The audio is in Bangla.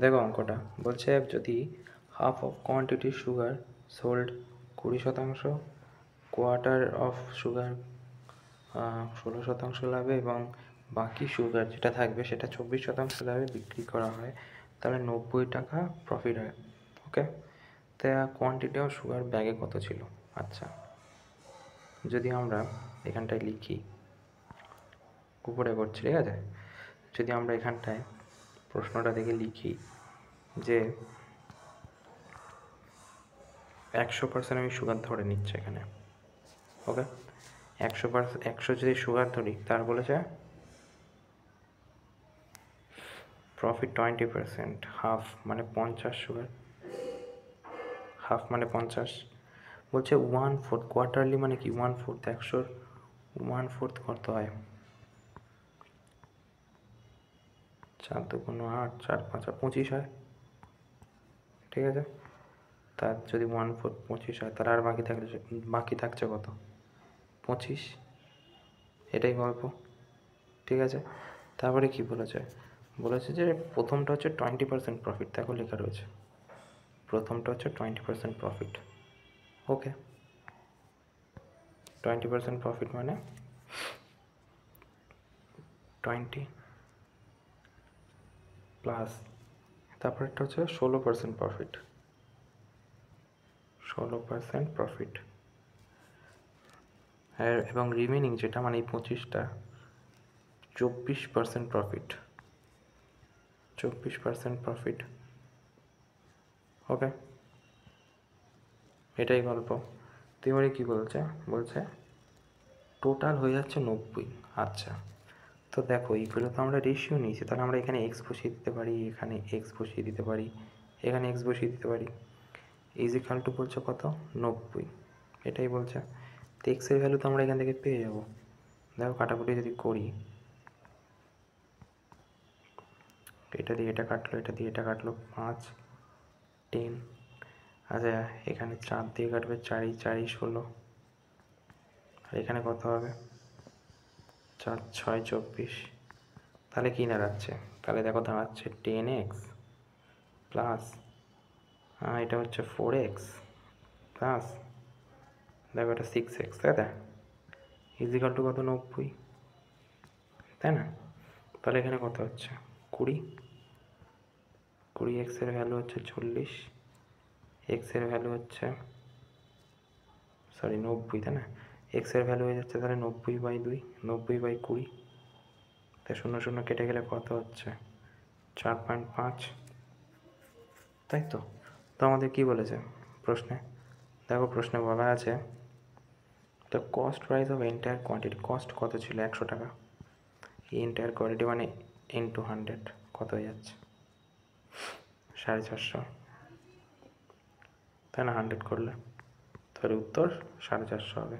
দেখো অঙ্কটা বলছে যদি half of quantity sugar sold 20%, quarter of sugar 16% লাভে এবং বাকি সুগার যেটা থাকবে সেটা 24% লাভে বিক্রি করা হয়, তাহলে 90 টাকা প্রফিট হয়। ওকে, তা কোয়ান্টিটি অফ সুগার ব্যাগে কত ছিল? আচ্ছা, যদি আমরা এখানটায় লিখি, উপরে করছি, ঠিক আছে, যদি আমরা এখানটায় প্রশ্নটা দেখে লিখি যে 100% আমি সুগার ধরে নিচ্ছি এখানে। ওকে, 100 যদি সুগার ধরি, তার বলেছে প্রফিট 20%, হাফ মানে 50 সুগার, হাফ মানে 50, বলছে 1/4 কোয়ার্টারলি মানে কি 1/4, 100 1/4 কত হয়? 4 2 8, 4 5 25 হয়, ঠিক আছে। তার যদি 1/4 25 হয়, তার আর বাকি থাকছে কত? 25, এটাই গল্প, ঠিক আছে। তারপরে কি বলেছে? বলেছে যে প্রথমটা হচ্ছে 20% প্রফিট, দেখো লেখা রয়েছে, প্রথমটা হচ্ছে 20% প্রফিট। ওকে, 20% প্রফিট মানে 20 প্লাস, তারপরেরটা হচ্ছে 16% প্রফিট, 16% প্রফিট, এবং রিমেনিং যেটা মানে এই 25টা 24% প্রফিট, 24% প্রফিট। ওকে, এটাই গল্প। তো এবারে কী বলছে? বলছে টোটাল হয়ে যাচ্ছে 90। আচ্ছা, তো দেখো এইগুলো তো আমরা রেশিও নিয়েছি, তাহলে আমরা এখানে এক্স বসিয়ে দিতে পারি, এখানে এক্স বসিয়ে দিতে পারি, এখানে এক্স বসিয়ে দিতে পারি। ইজিক্যাল টু বলছে কত? 90, এটাই বলছে। তো এক্সের ভ্যালু তো আমরা এখান থেকে পেয়ে যাবো। দেখো কাটাকুটি যদি করি, এটা দিয়ে এটা কাটলো, এটা দিয়ে এটা কাটলো, 5 10, আচ্ছা এখানে 4 দিয়ে কাটবে, 4 4 16, আর এখানে কত হবে? 4 6 24, তাহলে কী দাঁড়াচ্ছে? তাহলে দেখো দাঁড়াচ্ছে 10x প্লাস এটা হচ্ছে 4x প্লাস, দেখো এটা 6x, তাই না? ইজিক্যাল টু কত? 90, তাই না? তাহলে এখানে কত হচ্ছে? 20, 20 এর ভ্যালু হচ্ছে 40, এক্সের ভ্যালু হচ্ছে 90, তাই না? এক্সের ভ্যালু হয়ে যাচ্ছে তাহলে 90/2, 90/20, তাই 0 0 কেটে গেলে কত হচ্ছে? 4.5, তাই তো। তো আমাদের কী বলেছে প্রশ্নে? দেখো প্রশ্নে বলা আছে the cost price of entire quantity, cost কত ছিল? 100 টাকা। এন্টায়ার কোয়ান্টিটি মানে ইন্টু 100 কত হয়ে যাচ্ছে? 450, তাই না? 100 করলে তাহলে উত্তর 450 হবে।